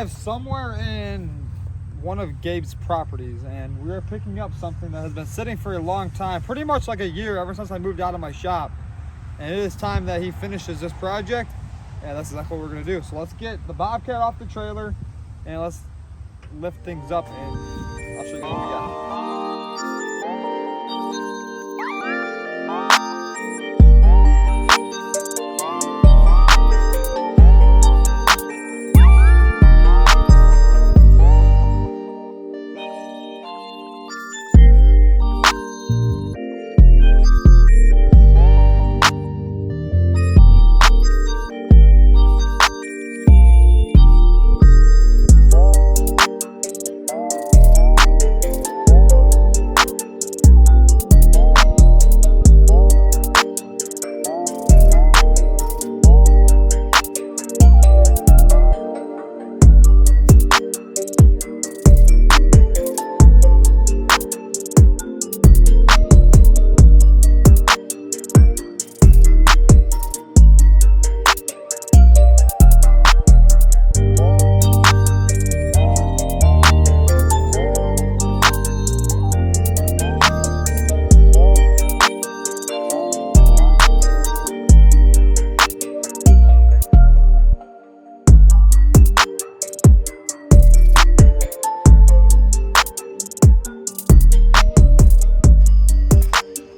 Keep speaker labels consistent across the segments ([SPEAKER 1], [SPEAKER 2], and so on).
[SPEAKER 1] arrived somewhere in one of Gabe's properties, and we're picking up something that has been sitting for a long time, pretty much like a year, ever since I moved out of my shop. And it is time that he finishes this project, and that's exactly what we're gonna do. So let's get the Bobcat off the trailer and let's lift things up, and I'll show you what we got.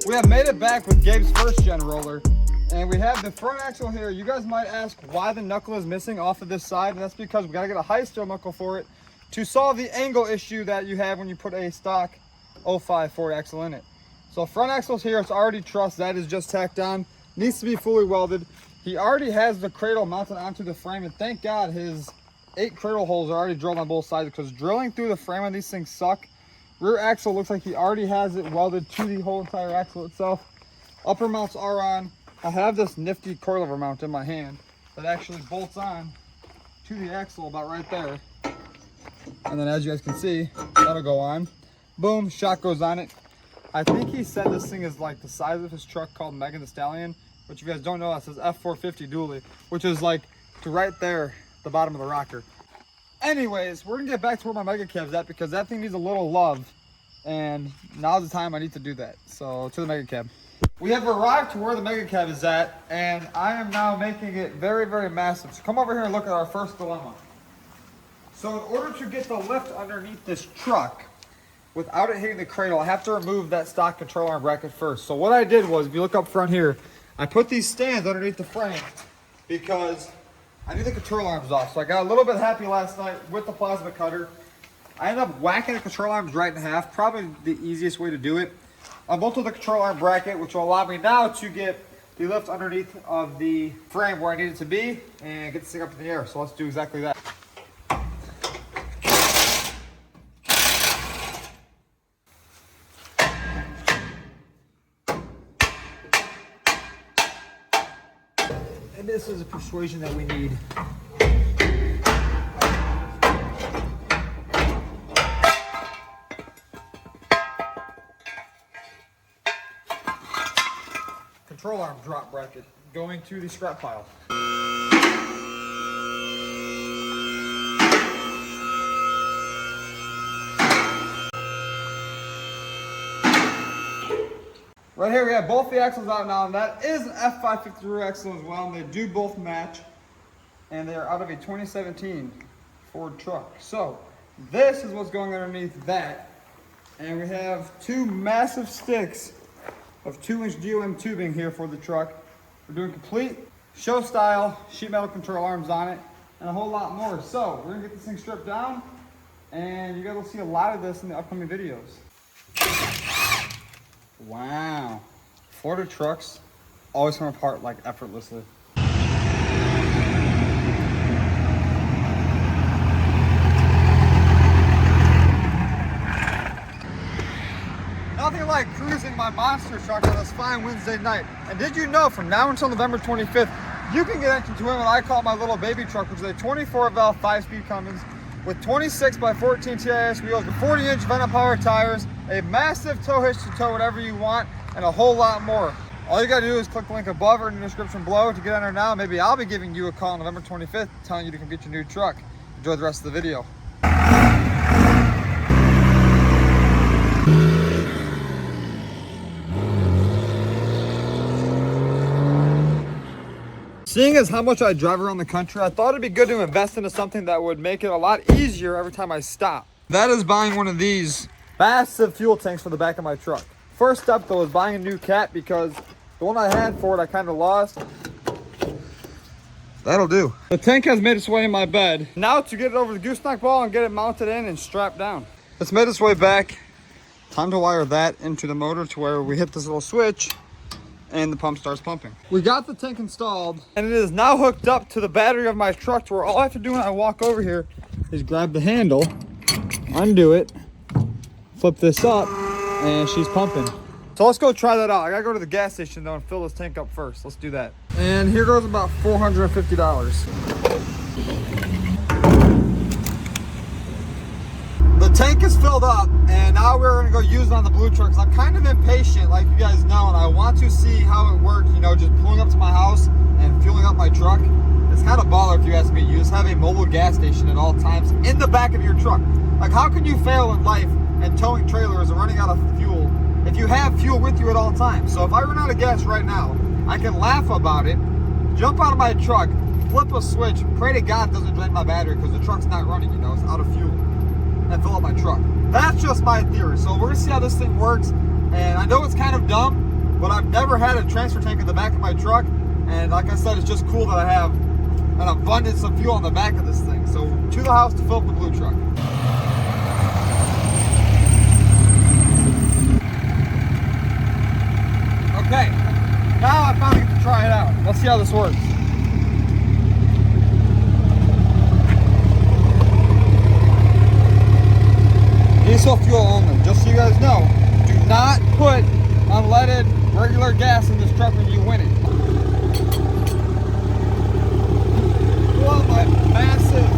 [SPEAKER 1] We have made it back with Gabe's first gen roller, and we have the front axle here. You guys might ask why the knuckle is missing off of this side, and that's because we gotta get a high steel knuckle for it to solve the angle issue that you have when you put a stock 05 Ford axle in it. So front axle's here, it's already trussed, that is just tacked on, needs to be fully welded. He already has the cradle mounted onto the frame, and thank God his 8 cradle holes are already drilled on both sides, because drilling through the frame on these things suck. Rear axle looks like he already has it welded to the whole entire axle itself. Upper mounts are on. I have this nifty coilover mount in my hand that actually bolts on to the axle about right there. And then as you guys can see, that'll go on. Boom, shock goes on it. I think he said this thing is like the size of his truck called Megan Thee Stallion, which you guys don't know, that says F450 dually, which is like to right there, the bottom of the rocker. Anyways, we're gonna get back to where my mega cab's at, because that thing needs a little love, and now's the time I need to do that. So to the mega cab. We have arrived to where the mega cab is at, and I am now making it very, very massive. So come over here and look at our first dilemma. So in order to get the lift underneath this truck without it hitting the cradle, I have to remove that stock control arm bracket first. So what I did was, if you look up front here, I put these stands underneath the frame because I knew the control arms off. So I got a little bit happy last night with the plasma cutter. I ended up whacking the control arms right in half, probably the easiest way to do it. I bolted the control arm bracket, which will allow me now to get the lift underneath of the frame where I need it to be and get this thing up in the air. So let's do exactly that. And this is a persuasion that we need. Control arm drop bracket going to the scrap pile. Right here we have both the axles out now, and that is an F550 rear axle as well, and they do both match, and they are out of a 2017 Ford truck. So this is what's going underneath that, and we have 2 massive sticks of 2-inch DOM tubing here for the truck. We're doing complete show style sheet metal control arms on it and a whole lot more. So we're gonna get this thing stripped down, and you guys will see a lot of this in the upcoming videos. Wow, Florida trucks always come apart like effortlessly. Nothing like cruising my monster truck on this fine Wednesday night. And did you know, from now until November 25th, you can get into what I call my little baby truck, which is a 24-valve 5-speed Cummins with 26 by 14 TIS wheels, with 40-inch Venom power tires, a massive tow hitch to tow whatever you want, and a whole lot more. All you gotta do is click the link above or in the description below to get on there now. Maybe I'll be giving you a call on November 25th telling you to come get your new truck. enjoy the rest of the video. Seeing as how much I drive around the country, I thought it'd be good to invest into something that would make it a lot easier every time I stop. That is buying one of these massive fuel tanks for the back of my truck. First step though is buying a new cat because the one I had for it I kind of lost. That'll do. The tank has made its way in my bed. Now to get it over the gooseneck ball and get it mounted in and strapped down. It's made its way back. Time to wire that into the motor to where we hit this little switch and the pump starts pumping. We got the tank installed and it is now hooked up to the battery of my truck to where all I have to do when I walk over here is grab the handle, undo it, flip this up, and she's pumping. So let's go try that out. I gotta go to the gas station though and fill this tank up first. Let's do that. And here goes about $450. The tank is filled up and now we're gonna go use it on the blue truck because I'm kind of impatient, like you guys know, and I want to see how it works, you know, just pulling up to my house and fueling up my truck. It's kind of baller if you ask me. You just have a mobile gas station at all times in the back of your truck. Like, how can you fail in life and towing trailers and running out of fuel if you have fuel with you at all times? So if I run out of gas right now, I can laugh about it, jump out of my truck, flip a switch, pray to God it doesn't drain my battery because the truck's not running, you know, it's out of fuel, and fill up my truck. That's just my theory. So we're gonna see how this thing works. And I know it's kind of dumb, but I've never had a transfer tank in the back of my truck. And like I said, it's just cool that I have an abundance of fuel on the back of this thing. So to the house to fill up the blue truck. Okay, now I finally get to try it out. Let's see how this works. Diesel fuel only. Just so you guys know, do not put unleaded regular gas in this truck when you win it. Pull out my massive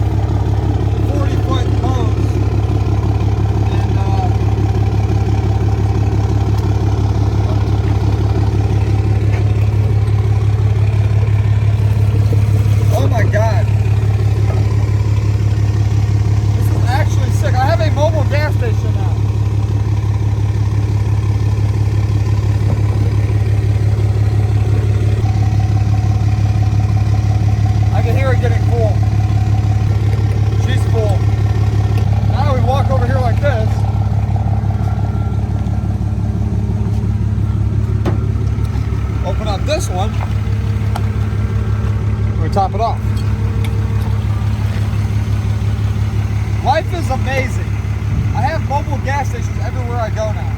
[SPEAKER 1] 40-foot hose and oh my God. This is actually sick. I have a mobile gas station now. I can hear it getting full. She's full. Now we walk over here like this. Open up this one. We top it off. Life is amazing. I have mobile gas stations everywhere I go now.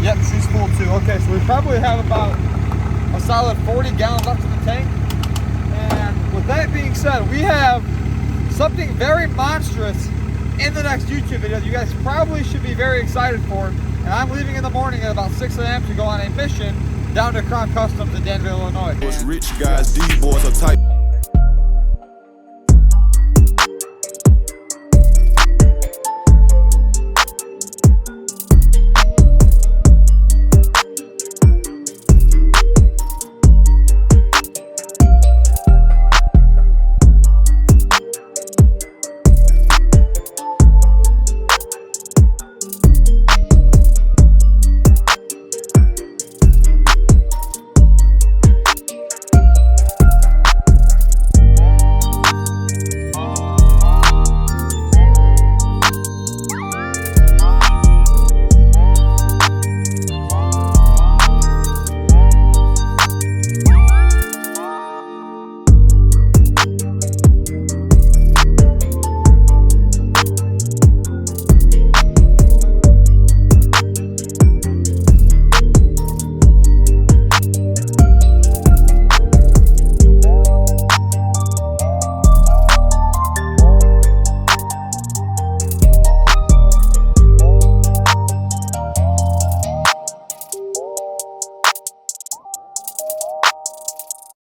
[SPEAKER 1] Yep, she's full too. Okay, so we probably have about a solid 40 gallons left in the tank. And with that being said, we have something very monstrous in the next YouTube video that you guys probably should be very excited for. And I'm leaving in the morning at about 6 a.m. to go on a mission down to Crown Customs in Danville, Illinois.
[SPEAKER 2] Rich guys, these boys are tight.